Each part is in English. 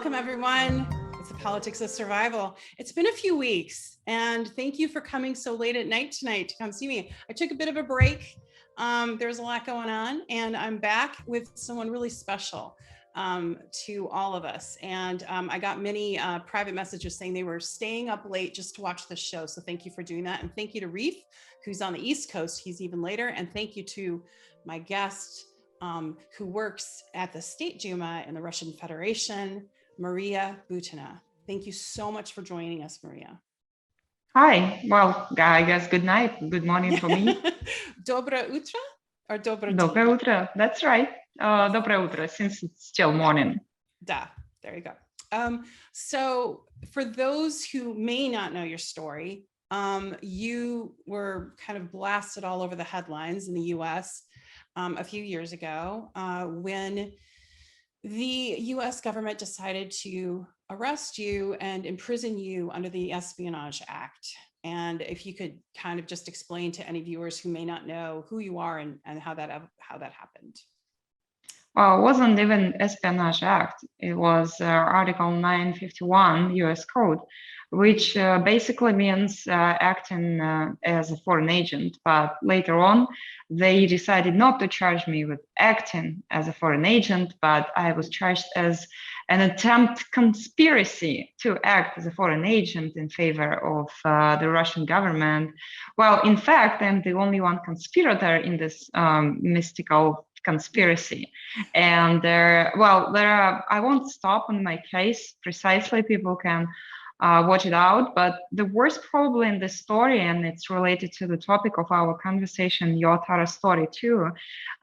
Welcome, everyone. It's the Politics of Survival. It's been a few weeks, and thank you for coming so late at night tonight to come see me. I took a bit of a break. There's a lot going on, and I'm back with someone really special to all of us. And I got many private messages saying they were staying up late just to watch the show. So thank you for doing that. And thank you to Reade, who's on the East Coast. He's even later. And thank you to my guest, who works at the State Duma in the Russian Federation, Maria Butina. Thank you so much for joining us, Maria. Hi. Well, I guess good night, good morning for me. Доброе утро or добрый день? Доброе утро. That's right. Доброе утро, since it's still morning. Da. There you go. So for those who may not know your story, you were kind of blasted all over the headlines in the US a few years ago when the US government decided to arrest you and imprison you under the Espionage Act. And if you could kind of just explain to any viewers who may not know who you are and how that happened. Well, it wasn't even Espionage Act. It was Article 951 US Code, which basically means acting as a foreign agent. But later on, they decided not to charge me with acting as a foreign agent, but I was charged as an attempt conspiracy to act as a foreign agent in favor of the Russian government. Well, in fact, I'm the only one conspirator in this mystical conspiracy. And I won't stop on my case precisely. People can watch it out. But the worst probably in this story, and it's related to the topic of our conversation, your Tara story too,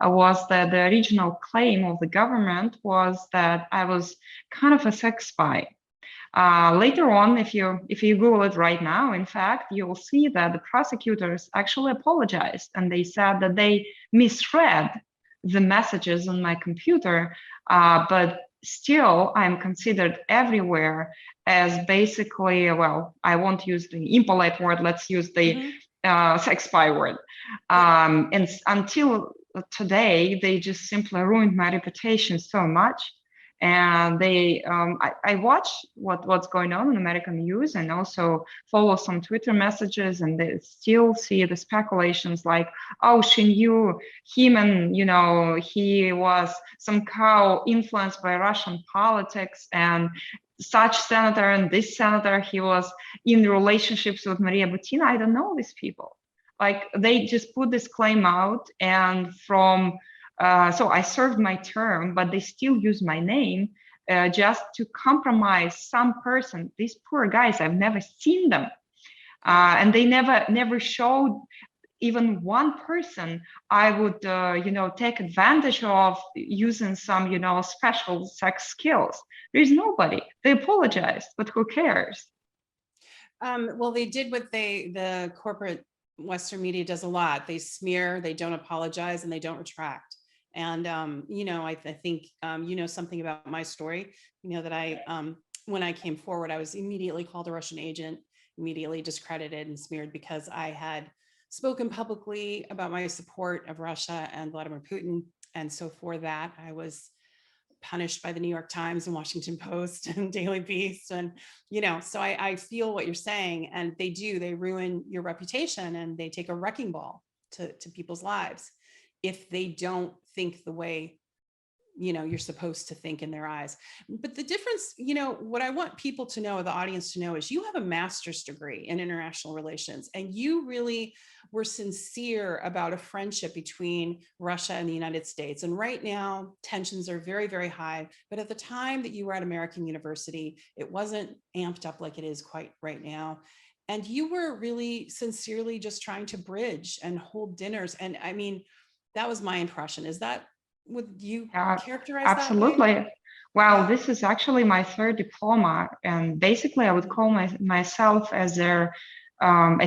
was that the original claim of the government was that I was kind of a sex spy. Later on, if you Google it right now, in fact, you will see that the prosecutors actually apologized and they said that they misread the messages on my computer, but still I'm considered everywhere as basically, well, I won't use the impolite word, let's use the sex spy word. And until today, they just simply ruined my reputation so much. And I watch what's going on in American news and also follow some Twitter messages, and they still see the speculations like, oh, she knew him and, he was somehow influenced by Russian politics, and such senator and this senator, he was in relationships with Maria Butina. I don't know these people. Like, they just put this claim out, and so I served my term, but they still use my name just to compromise some person. These poor guys, I've never seen them. And they never showed even one person I would, take advantage of using some, special sex skills. There's nobody. They apologized, but who cares? Well, they did what the corporate Western media does a lot. They smear, they don't apologize, and they don't retract. And, I think, something about my story, that when I came forward, I was immediately called a Russian agent, immediately discredited and smeared because I had spoken publicly about my support of Russia and Vladimir Putin. And so for that, I was punished by the New York Times and Washington Post and Daily Beast. And, so I feel what you're saying, and they ruin your reputation, and they take a wrecking ball to people's lives if they don't think the way, you're supposed to think in their eyes. But the difference, what I want people to know, the audience to know, is you have a master's degree in international relations, and you really were sincere about a friendship between Russia and the United States. And right now, tensions are very, very high. But at the time that you were at American University, it wasn't amped up like it is quite right now. And you were really sincerely just trying to bridge and hold dinners. And I mean, that was my impression. Would you characterize absolutely. that way? Well, this is actually my third diploma, and basically I would call myself as a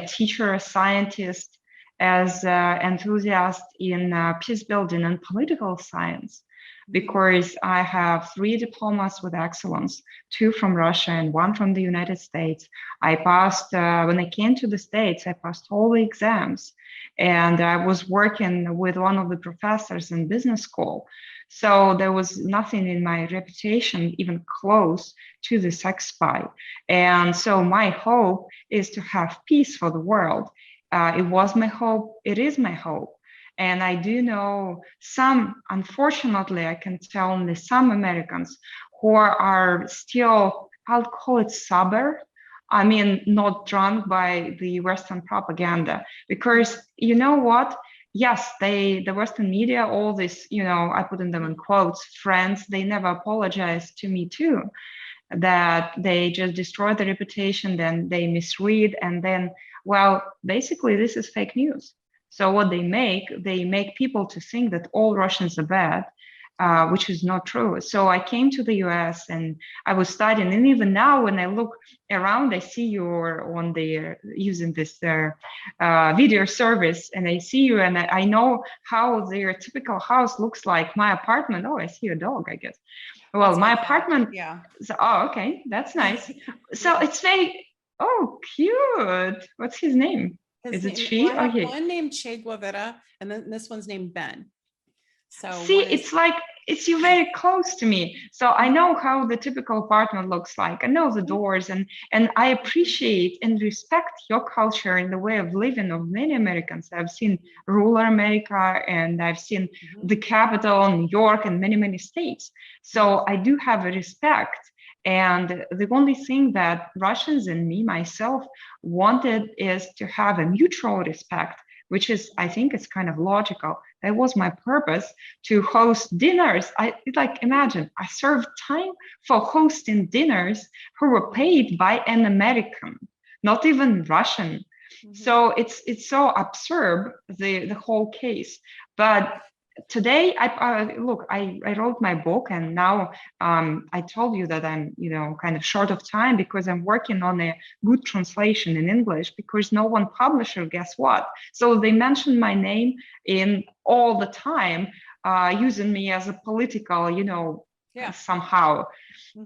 teacher, a scientist, as an enthusiast in peace building and political science, because I have 3 diplomas with excellence, 2 from Russia and 1 from the United States. I passed, when I came to the States, I passed all the exams. And I was working with one of the professors in business school. So there was nothing in my reputation even close to the sex spy. And so my hope is to have peace for the world. It was my hope. It is my hope. And I do know some, unfortunately, I can tell only some Americans who are still, I'll call it sober. I mean, not drunk by the Western propaganda. Because you know what? Yes, the Western media, all this, I put in them in quotes, friends, they never apologized to me too, that they just destroy the reputation, then they misread, and then, well, basically this is fake news. So what they make people to think that all Russians are bad, which is not true. So I came to the US and I was studying, and even now when I look around, I see you're on the using this video service, and I see you, and I know how their typical house looks like. My apartment. Oh, I see a dog, I guess. Well, That's my cat. apartment. Yeah. So, oh, okay, that's nice. So Yeah. it's very, oh, cute. What's his name? His Is it name, she well, I or have he? one named Che Guevara, and then this one's named Ben. So See, one is, it's like it's you very close to me. So I know how the typical apartment looks like. I know the doors, and I appreciate and respect your culture and the way of living of many Americans. I've seen rural America, and I've seen the capital, New York, and many, many states. So I do have a respect. And the only thing that Russians and me, myself, wanted is to have a mutual respect, which is, I think, it's kind of logical. That was my purpose, to host dinners. I like, imagine, I served time for hosting dinners who were paid by an American, not even Russian. So it's so absurd, the whole case. But today, I wrote my book, and now I told you that I'm kind of short of time because I'm working on a good translation in English, because no one publisher, guess what? So they mention my name in all the time, using me as a political, somehow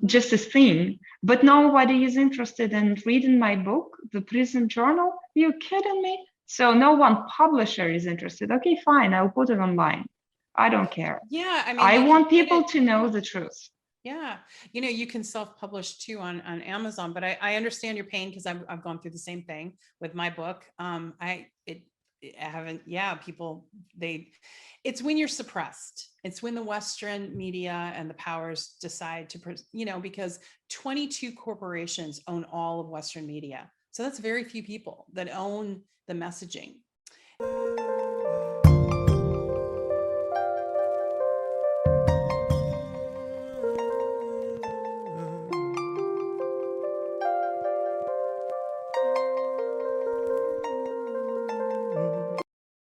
just a thing. But nobody is interested in reading my book, The Prison Journal. You kidding me? So no one publisher is interested. Okay, fine, I'll put it online. I don't care. yeah, I mean, I they want can get people it- to know the truth. Yeah, you can self-publish too on Amazon, but I understand your pain because I've gone through the same thing with my book. I haven't, yeah, people, it's when you're suppressed. It's when the Western media and the powers decide to, because 22 corporations own all of Western media. So that's very few people that own the messaging.